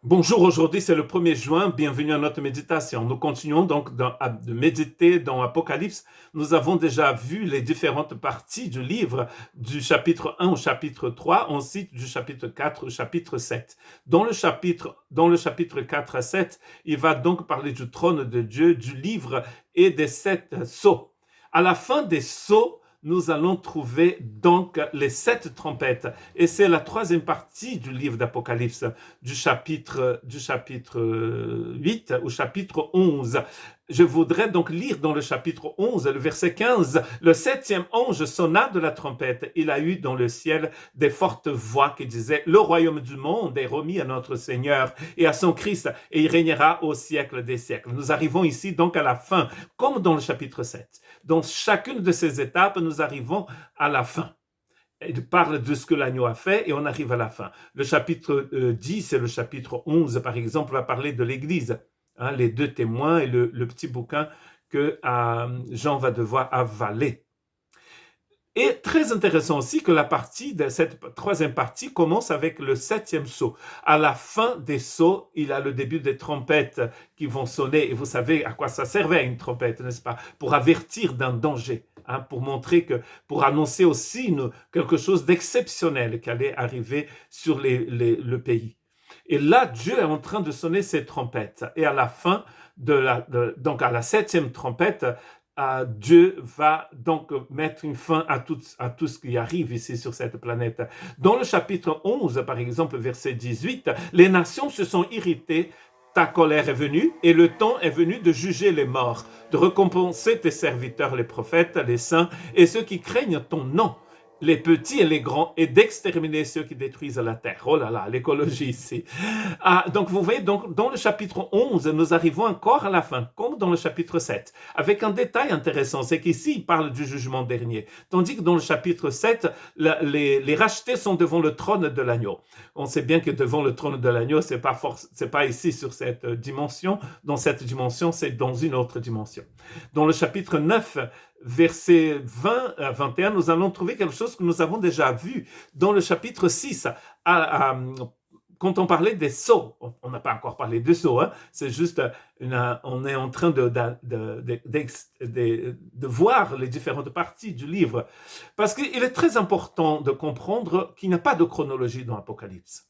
Bonjour, aujourd'hui c'est le 1er juin, bienvenue à notre méditation. Nous continuons donc de méditer dans Apocalypse. Nous avons déjà vu les différentes parties du livre, du chapitre 1 au chapitre 3, ensuite du chapitre 4 au chapitre 7. Dans le chapitre 4 à 7, il va donc parler du trône de Dieu, du livre et des 7 sceaux. À la fin des sceaux, nous allons trouver donc les 7 trompettes. Et c'est la troisième partie du livre d'Apocalypse, du chapitre 8 au chapitre 11. Je voudrais donc lire dans le chapitre 11, le verset 15. Le 7e ange sonna de la trompette. Il a eu dans le ciel des fortes voix qui disaient: le royaume du monde est remis à notre Seigneur et à son Christ, et il régnera au siècle des siècles. Nous arrivons ici donc à la fin, comme dans le chapitre 7. Dans chacune de ces étapes, nous arrivons à la fin. Il parle de ce que l'agneau a fait et on arrive à la fin. Le chapitre 10 et le chapitre 11, par exemple, va parler de l'Église, hein, les 2 témoins et le petit bouquin que Jean va devoir avaler. Et très intéressant aussi que cette troisième partie commence avec le 7e sceau. À la fin des sceaux, il a le début des trompettes qui vont sonner. Et vous savez à quoi ça servait une trompette, n'est-ce pas? Pour avertir d'un danger, hein, pour annoncer aussi quelque chose d'exceptionnel qui allait arriver sur le pays. Et là, Dieu est en train de sonner ses trompettes. Et à la fin, donc à la 7e trompette, Dieu va donc mettre une fin à tout ce qui arrive ici sur cette planète. Dans le chapitre 11, par exemple, verset 18, les nations se sont irritées. Ta colère est venue et le temps est venu de juger les morts, de récompenser tes serviteurs, les prophètes, les saints et ceux qui craignent ton nom, les petits et les grands, et d'exterminer ceux qui détruisent la terre. Oh là là, l'écologie ici. Donc vous voyez, donc, dans le chapitre 11, nous arrivons encore à la fin, comme dans le chapitre 7, avec un détail intéressant, c'est qu'ici, il parle du jugement dernier, tandis que dans le chapitre 7, les rachetés sont devant le trône de l'agneau. On sait bien que devant le trône de l'agneau, c'est pas ici sur cette dimension, dans cette dimension, c'est dans une autre dimension. Dans le chapitre 9, versets 20 à 21, nous allons trouver quelque chose que nous avons déjà vu dans le chapitre 6, quand on parlait des sceaux. On n'a pas encore parlé des sceaux, hein, c'est juste, on est en train de voir les différentes parties du livre. Parce qu'il est très important de comprendre qu'il n'y a pas de chronologie dans l'Apocalypse.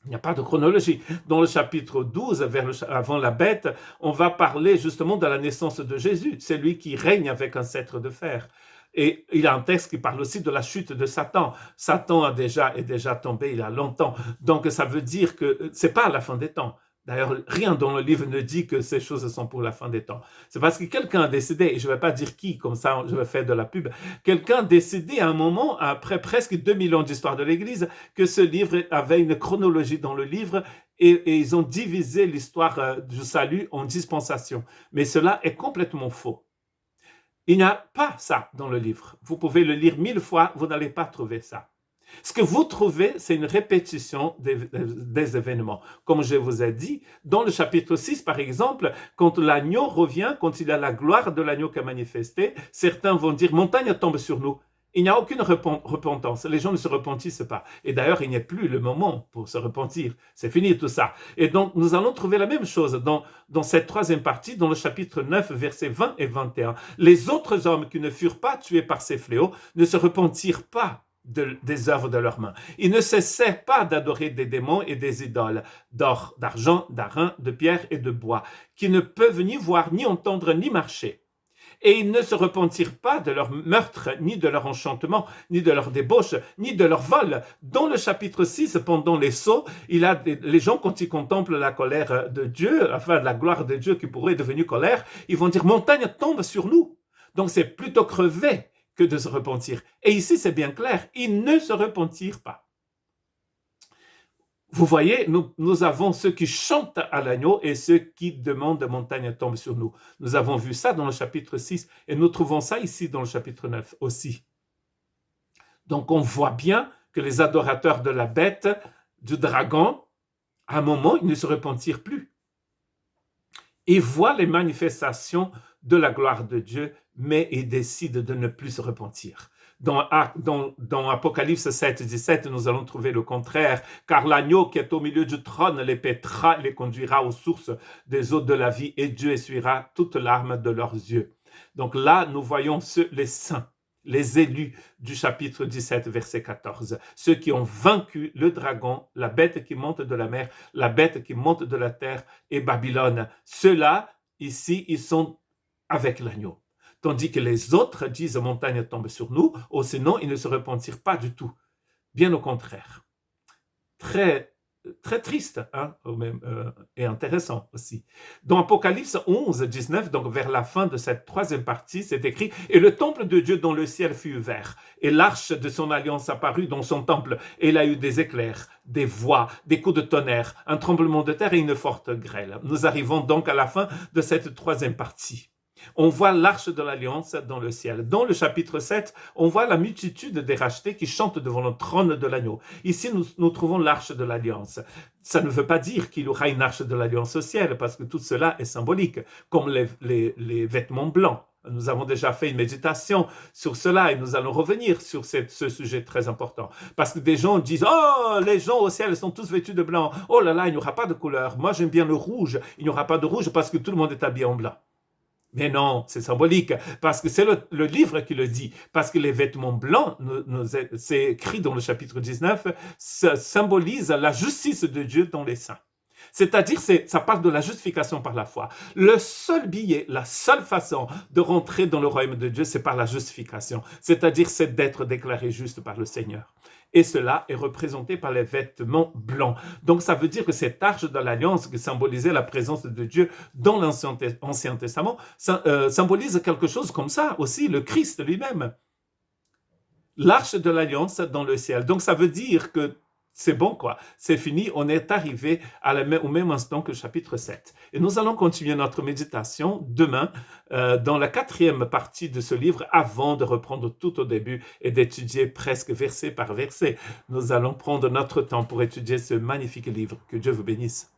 Il n'y a pas de chronologie. Dans le chapitre 12, avant la bête, on va parler justement de la naissance de Jésus. C'est lui qui règne avec un sceptre de fer. Et il y a un texte qui parle aussi de la chute de Satan. Satan est déjà tombé il y a longtemps. Donc ça veut dire que c'est pas la fin des temps. D'ailleurs, rien dans le livre ne dit que ces choses sont pour la fin des temps. C'est parce que quelqu'un a décidé, et je ne vais pas dire qui, comme ça je vais faire de la pub, quelqu'un a décidé à un moment, après presque 2000 ans d'histoire de l'Église, que ce livre avait une chronologie dans le livre, et ils ont divisé l'histoire du salut en dispensations. Mais cela est complètement faux. Il n'y a pas ça dans le livre. Vous pouvez le lire 1000 fois, vous n'allez pas trouver ça. Ce que vous trouvez, c'est une répétition des événements. Comme je vous ai dit, dans le chapitre 6, par exemple, quand l'agneau revient, quand il y a la gloire de l'agneau qui est manifestée, certains vont dire « montagne tombe sur nous ». Il n'y a aucune repentance. Les gens ne se repentissent pas. Et d'ailleurs, il n'y a plus le moment pour se repentir. C'est fini tout ça. Et donc, nous allons trouver la même chose dans cette troisième partie, dans le chapitre 9, versets 20 et 21. Les autres hommes qui ne furent pas tués par ces fléaux ne se repentirent pas des œuvres de leurs mains. Ils ne cessaient pas d'adorer des démons et des idoles, d'or, d'argent, d'airain, de pierre et de bois, qui ne peuvent ni voir, ni entendre, ni marcher. Et ils ne se repentirent pas de leur meurtre, ni de leur enchantement, ni de leur débauche, ni de leur vol. Dans le chapitre 6, pendant les sceaux, les gens, quand ils contemplent la colère de Dieu, enfin la gloire de Dieu qui pourrait devenir colère, ils vont dire « montagne tombe sur nous ». Donc c'est plutôt crever que de se repentir. Et ici, c'est bien clair, ils ne se repentirent pas. Vous voyez, nous avons ceux qui chantent à l'agneau et ceux qui demandent de montagne tombe sur nous. Nous avons vu ça dans le chapitre 6 et nous trouvons ça ici dans le chapitre 9 aussi. Donc on voit bien que les adorateurs de la bête, du dragon, à un moment, ils ne se repentirent plus. Ils voient les manifestations de la gloire de Dieu, mais ils décident de ne plus se repentir. Dans Apocalypse 7, 17, nous allons trouver le contraire. Car l'agneau qui est au milieu du trône les paîtra, les conduira aux sources des eaux de la vie, et Dieu essuiera toutes larmes de leurs yeux. Donc là, nous voyons les saints, les élus du chapitre 17, verset 14. Ceux qui ont vaincu le dragon, la bête qui monte de la mer, la bête qui monte de la terre et Babylone. Ceux-là, ici, ils sont avec l'agneau. Tandis que les autres disent, montagne tombe sur nous, ou sinon, ils ne se repentirent pas du tout. Bien au contraire. Très triste et intéressant aussi. Dans Apocalypse 11, 19, donc vers la fin de cette troisième partie, c'est écrit « Et le temple de Dieu dans le ciel fut ouvert, et l'arche de son alliance apparut dans son temple, et il a eu des éclairs, des voix, des coups de tonnerre, un tremblement de terre et une forte grêle. » Nous arrivons donc à la fin de cette troisième partie. On voit l'arche de l'alliance dans le ciel. Dans le chapitre 7, on voit la multitude des rachetés qui chantent devant le trône de l'agneau. Ici, nous trouvons l'arche de l'alliance. Ça ne veut pas dire qu'il y aura une arche de l'alliance au ciel, parce que tout cela est symbolique, comme les vêtements blancs. Nous avons déjà fait une méditation sur cela et nous allons revenir sur ce sujet très important. Parce que des gens disent « Oh, les gens au ciel sont tous vêtus de blanc. Oh là là, il n'y aura pas de couleur. Moi, j'aime bien le rouge. Il n'y aura pas de rouge parce que tout le monde est habillé en blanc. » Mais non, c'est symbolique, parce que c'est le livre qui le dit, parce que les vêtements blancs, c'est écrit dans le chapitre 19, symbolisent la justice de Dieu dans les saints. C'est-à-dire, ça parle de la justification par la foi. Le seul billet, la seule façon de rentrer dans le royaume de Dieu, c'est par la justification. C'est-à-dire, c'est d'être déclaré juste par le Seigneur. Et cela est représenté par les vêtements blancs. Donc, ça veut dire que cette arche de l'alliance qui symbolisait la présence de Dieu dans l'Ancien Testament symbolise quelque chose comme ça aussi, le Christ lui-même. L'arche de l'alliance dans le ciel. Donc, ça veut dire que c'est bon, quoi. C'est fini. On est arrivé au même instant que le chapitre 7. Et nous allons continuer notre méditation demain dans la 4e partie de ce livre avant de reprendre tout au début et d'étudier presque verset par verset. Nous allons prendre notre temps pour étudier ce magnifique livre. Que Dieu vous bénisse.